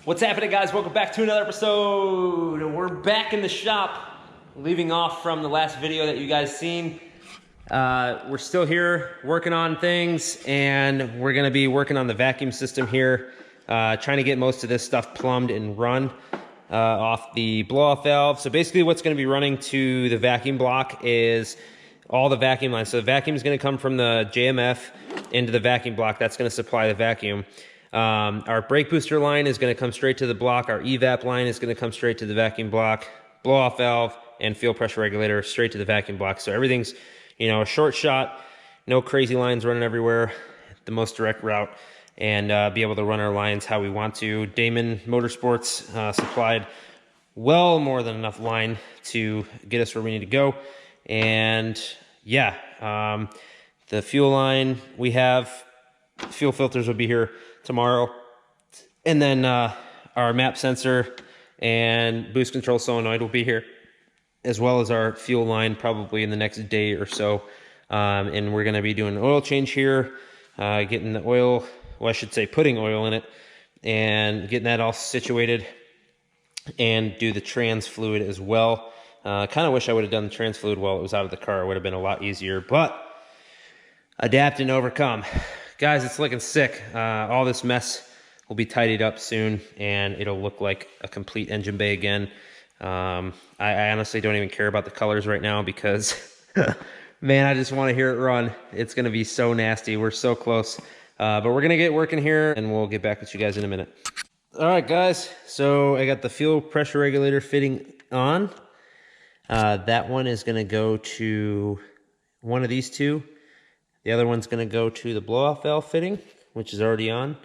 What's happening, guys? Welcome back to another episode. We're back in the shop, leaving off from the last video that you guys seen. We're still here working on things, and we're gonna be working on the vacuum system here, trying to get most of this stuff plumbed and run off the blow-off valve. So basically what's gonna be running to the vacuum block is all the vacuum lines. So the vacuum is gonna come from the JMF into the vacuum block. That's gonna supply the vacuum. Our brake booster line is going to come straight to the block. Our evap line is going to come straight to the vacuum block. Blow off valve and fuel pressure regulator straight to the vacuum block. So everything's, you know, a short shot, no crazy lines running everywhere, the most direct route, and be able to run our lines how we want to. Damond Motorsports supplied well more than enough line to get us where we need to go. And yeah, the fuel line we have, fuel filters will be here tomorrow, and then our map sensor and boost control solenoid will be here, as well as our fuel line probably in the next day or so. And we're going to be doing an oil change here, getting the oil, well, I should say putting oil in it, and getting that all situated, and do the trans fluid as well. Kind of wish I would have done the trans fluid while it was out of the car. It would have been a lot easier, but adapt and overcome. Guys, it's looking sick. All this mess will be tidied up soon, and it'll look like a complete engine bay again. I honestly don't even care about the colors right now because, man, I just want to hear it run. It's going to be so nasty. We're so close. But we're going to get working here, and we'll get back with you guys in a minute. All right, guys. So I got the fuel pressure regulator fitting on. That one is going to go to one of these two. The other one's going to go to the blow-off valve fitting, which is already on.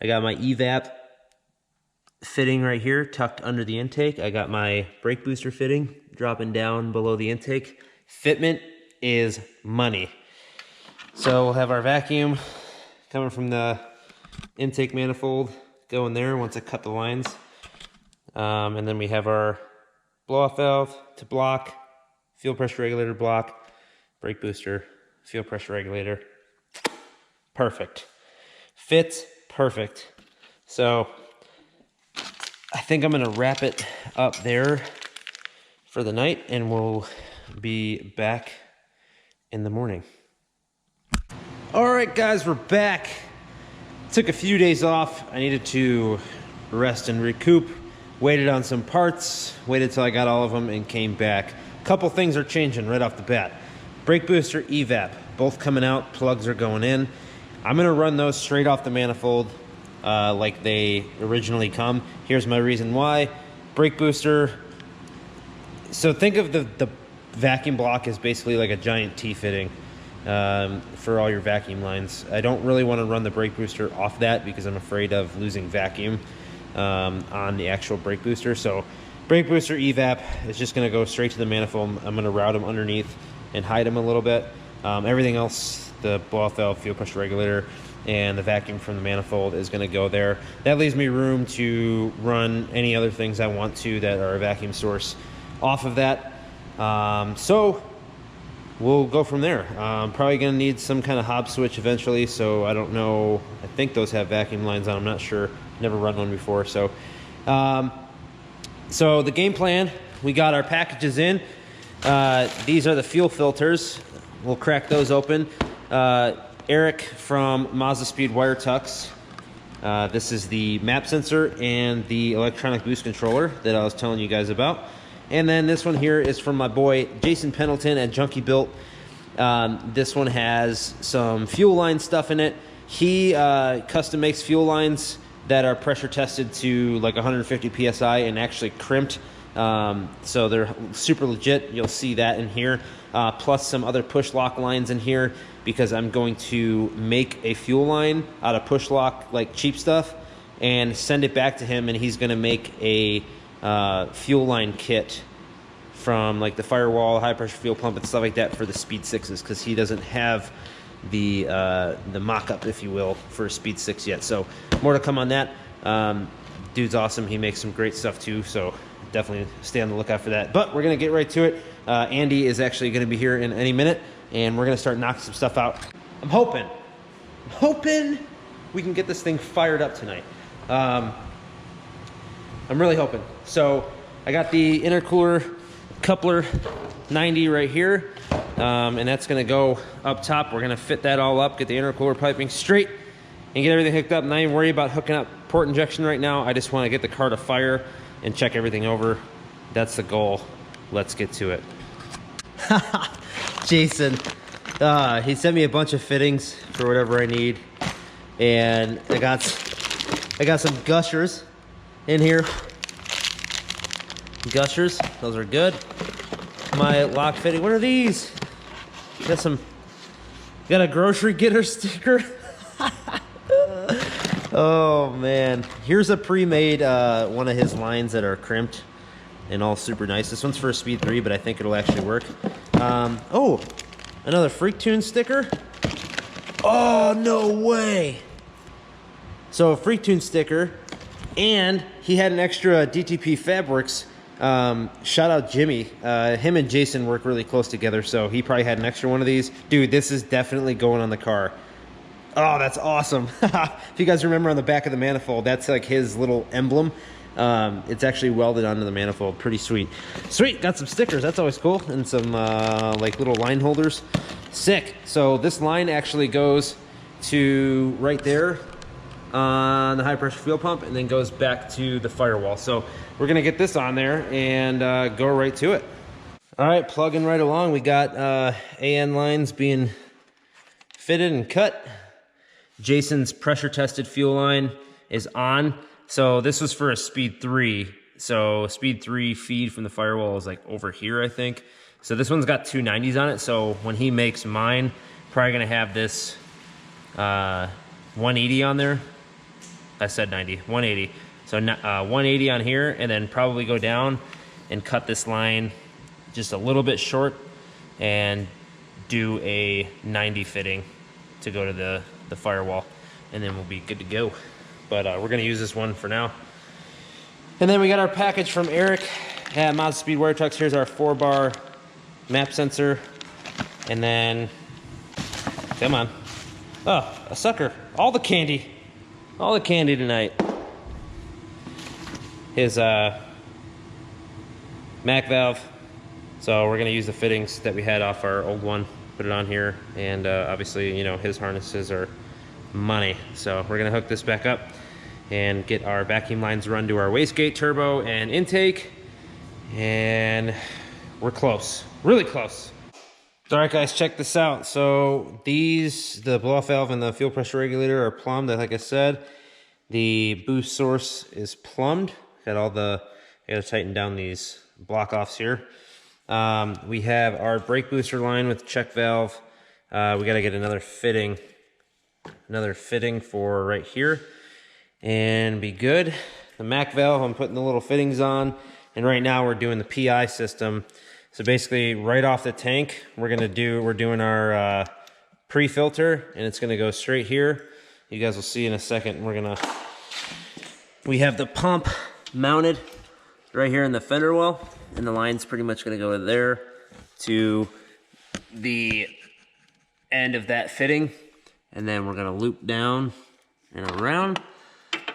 I got my evap fitting right here, tucked under the intake. I got my brake booster fitting dropping down below the intake. Fitment is money. So we'll have our vacuum coming from the intake manifold going there once I cut the lines. And then we have our blow-off valve to block, fuel pressure regulator block, brake booster, fuel pressure regulator. Perfect. Fits perfect. So I think I'm gonna wrap it up there for the night, and we'll be back in the morning. All right, guys, we're back. Took a few days off. I needed to rest and recoup. Waited on some parts, waited till I got all of them, and came back. A couple things are changing right off the bat. Brake booster, evap, both coming out, plugs are going in. I'm gonna run those straight off the manifold like they originally come. Here's my reason why. Brake booster, so think of the vacuum block as basically like a giant T-fitting for all your vacuum lines. I don't really wanna run the brake booster off that because I'm afraid of losing vacuum on the actual brake booster. So brake booster, evap is just gonna go straight to the manifold. I'm gonna route them underneath and hide them a little bit. Everything else, the blow-off valve, fuel pressure regulator, and the vacuum from the manifold is going to go there. That leaves me room to run any other things I want to that are a vacuum source off of that. So we'll go from there. I'm probably going to need some kind of hob switch eventually, so I don't know. I think those have vacuum lines on. I'm not sure. Never run one before. So the game plan, we got our packages in. These are the fuel filters. We'll crack those open. Eric from Mazdaspeed wire tucks. This is the map sensor and the electronic boost controller that I was telling you guys about. And then this one here is from my boy Jason Pendleton at Junkie Built. This one has some fuel line stuff in it. He custom makes fuel lines that are pressure tested to like 150 psi and actually crimped. So they're super legit. You'll see that in here, plus some other push lock lines in here, because I'm going to make a fuel line out of push lock, like cheap stuff, and send it back to him, and he's going to make a fuel line kit from like the firewall, high pressure fuel pump, and stuff like that for the Speed 6s, because he doesn't have the mock-up, if you will, for a Speed 6 yet. So more to come on that. Dude's awesome. He makes some great stuff too, so definitely stay on the lookout for that. But we're going to get right to it. Andy is actually going to be here in any minute, and we're going to start knocking some stuff out. I'm hoping we can get this thing fired up tonight. I'm really hoping. So I got the intercooler coupler 90 right here, and that's gonna go up top. We're gonna fit that all up, get the intercooler piping straight, and get everything hooked up. Not even worry about hooking up port injection right now. I just wanna get the car to fire and check everything over. That's the goal. Let's get to it. Jason, he sent me a bunch of fittings for whatever I need, and I got some gushers in here. Gushers, those are good. My lock fitting, what are these? Got a grocery getter sticker. Oh man, here's a pre-made one of his lines that are crimped and all super nice. This one's for a Speed 3, but I think it'll actually work. Oh, another FREEKTUNE sticker. Oh, no way. So a FREEKTUNE sticker, and he had an extra DTP Fabrics. Shout out Jimmy. Him and Jason work really close together, so he probably had an extra one of these. Dude, this is definitely going on the car. Oh, that's awesome. If you guys remember on the back of the manifold, that's like his little emblem. It's actually welded onto the manifold. Pretty sweet. Sweet, got some stickers. That's always cool. And some like little line holders. Sick. So this line actually goes to right there on the high pressure fuel pump and then goes back to the firewall. So we're gonna get this on there and go right to it. All right, plugging right along. We got AN lines being fitted and cut. Jason's pressure tested fuel line is on. So this was for a Speed 3. So Speed 3 feed from the firewall is like over here, I think. So this one's got 290s on it. So when he makes mine, probably gonna have this 180 on there. I said 90, 180. So 180 on here, and then probably go down and cut this line just a little bit short and do a 90 fitting to go to the firewall, and then we'll be good to go. But we're gonna use this one for now. And then we got our package from Eric at Mazdaspeed Wire Trucks. Here's our 4-bar map sensor. And then, come on. Oh, a sucker. All the candy. All the candy tonight. His Mac valve. So we're gonna use the fittings that we had off our old one, put it on here, and obviously, you know, his harnesses are money. So we're gonna hook this back up and get our vacuum lines run to our wastegate, turbo, and intake, and we're close, really close. All right, guys, check this out. So these, the blow-off valve and the fuel pressure regulator are plumbed, like I said. The boost source is plumbed. Got all the, I gotta tighten down these block-offs here. We have our brake booster line with check valve. We gotta get another fitting for right here and be good. The Mac valve, I'm putting the little fittings on, and right now we're doing the PI system. So basically right off the tank, we're doing our pre-filter, and it's gonna go straight here. You guys will see in a second. We have the pump mounted right here in the fender well, and the line's pretty much gonna go there to the end of that fitting, and then we're gonna loop down and around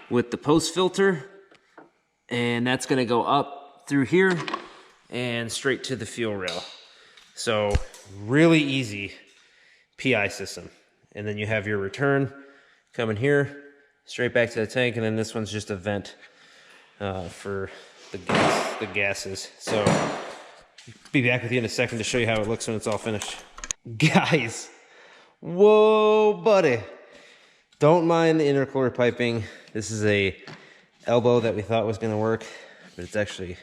with the post filter, and that's gonna go up through here and straight to the fuel rail. So really easy PI system. And then you have your return coming here, straight back to the tank, and then this one's just a vent for the gases. So be back with you in a second to show you how it looks when it's all finished. Guys, whoa, buddy. Don't mind the intercooler piping. This is a elbow that we thought was gonna work, but it's actually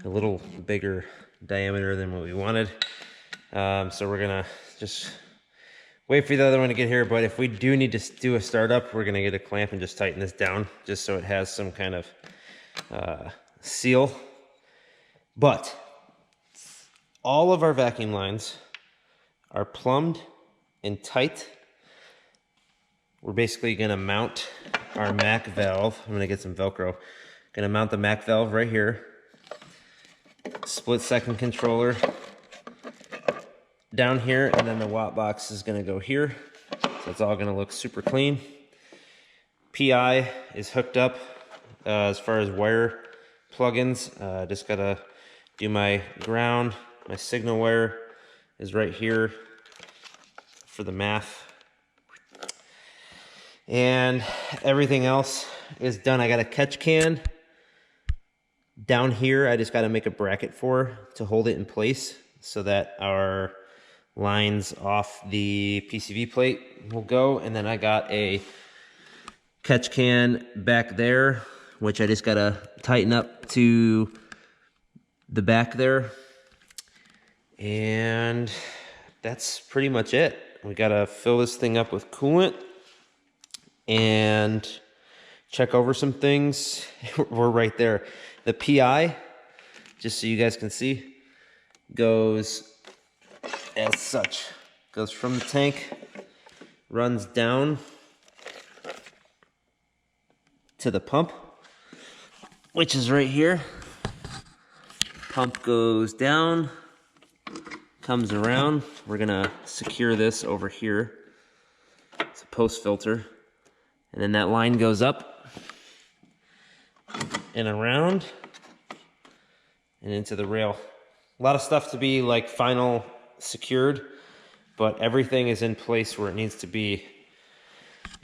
a little bigger diameter than what we wanted. So we're gonna just wait for the other one to get here, but if we do need to do a startup, we're gonna get a clamp and just tighten this down just so it has some kind of seal. But all of our vacuum lines are plumbed and tight. We're basically gonna mount our Mac valve. I'm gonna get some Velcro. Gonna mount the Mac valve right here. Split second controller down here, and then the watt box is gonna go here. So it's all gonna look super clean. PI is hooked up as far as wire plugins. Just gotta do my ground. My signal wire is right here for the math. And everything else is done. I got a catch can down here. I just got to make a bracket for to hold it in place so that our lines off the PCV plate will go. And then I got a catch can back there, which I just got to tighten up to the back there. And that's pretty much it. We got to fill this thing up with coolant and check over some things. We're right there. The PI, just so you guys can see, goes as such. Goes from the tank, runs down to the pump, which is right here. Pump goes down, comes around. We're gonna secure this over here. It's a post filter. And then that line goes up and around and into the rail. A lot of stuff to be like final secured, but everything is in place where it needs to be.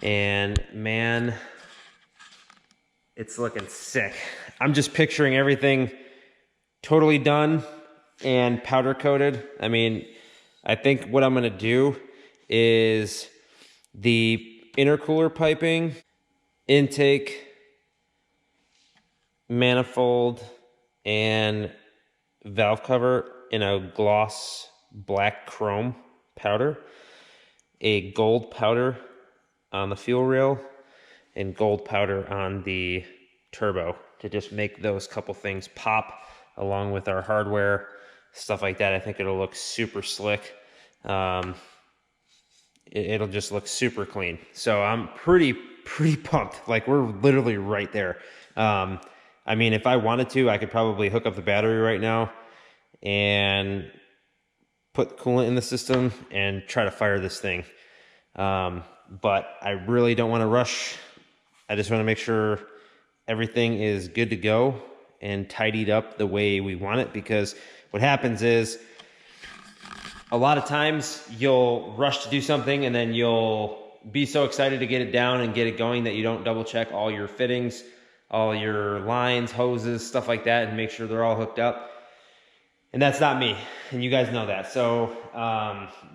And man, it's looking sick. I'm just picturing everything totally done and powder coated. I mean, I think what I'm gonna do is the intercooler piping, intake, manifold, and valve cover in a gloss black chrome powder, a gold powder on the fuel rail, and gold powder on the turbo to just make those couple things pop along with our hardware, stuff like that. I think it'll look super slick. It'll just look super clean. So I'm pretty pumped. Like, we're literally right there. I mean, if I wanted to, I could probably hook up the battery right now and put coolant in the system and try to fire this thing. But I really don't want to rush. I just want to make sure everything is good to go and tidied up the way we want it, because what happens is a lot of times you'll rush to do something and then you'll be so excited to get it down and get it going that you don't double check all your fittings, all your lines, hoses, stuff like that, and make sure they're all hooked up. And that's not me, and you guys know that. So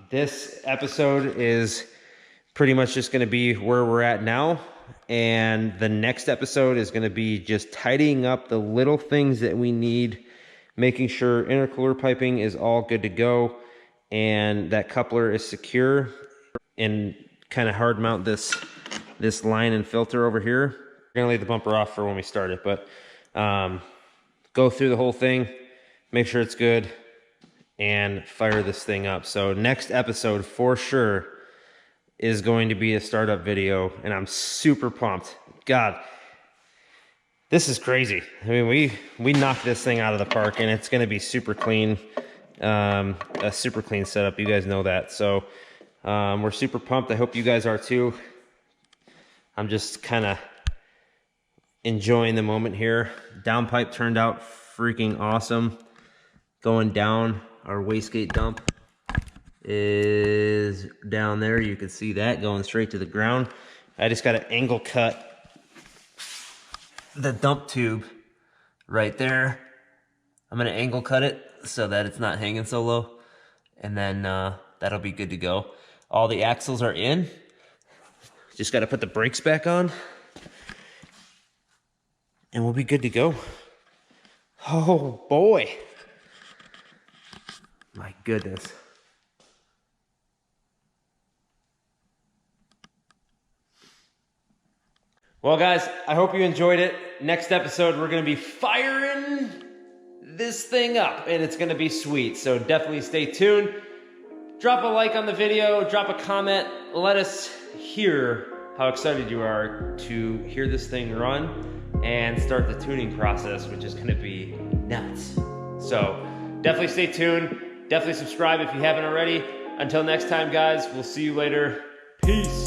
this episode is pretty much just gonna be where we're at now. And the next episode is gonna be just tidying up the little things that we need, making sure intercooler piping is all good to go, and that coupler is secure, and kind of hard mount this line and filter over here. We're gonna leave the bumper off for when we start it, but go through the whole thing, make sure it's good, and fire this thing up. So next episode for sure is going to be a startup video, and I'm super pumped. God, this is crazy. I mean, we knocked this thing out of the park, and it's gonna be super clean. A super clean setup, you guys know that. So we're super pumped. I hope you guys are too. I'm just kind of enjoying the moment here. Downpipe turned out freaking awesome. Going down, our wastegate dump is down there. You can see that going straight to the ground. I just got to angle cut the dump tube right there. I'm going to angle cut it so that it's not hanging so low, and then that'll be good to go. All the axles are in. Just got to put the brakes back on, and we'll be good to go. Oh boy, my goodness. Well guys, I hope you enjoyed it. Next episode, we're gonna be firing this thing up, and it's gonna be sweet. So definitely stay tuned. Drop a like on the video, drop a comment. Let us hear how excited you are to hear this thing run and start the tuning process, which is gonna be nuts. So definitely stay tuned. Definitely subscribe if you haven't already. Until next time, guys, we'll see you later. Peace.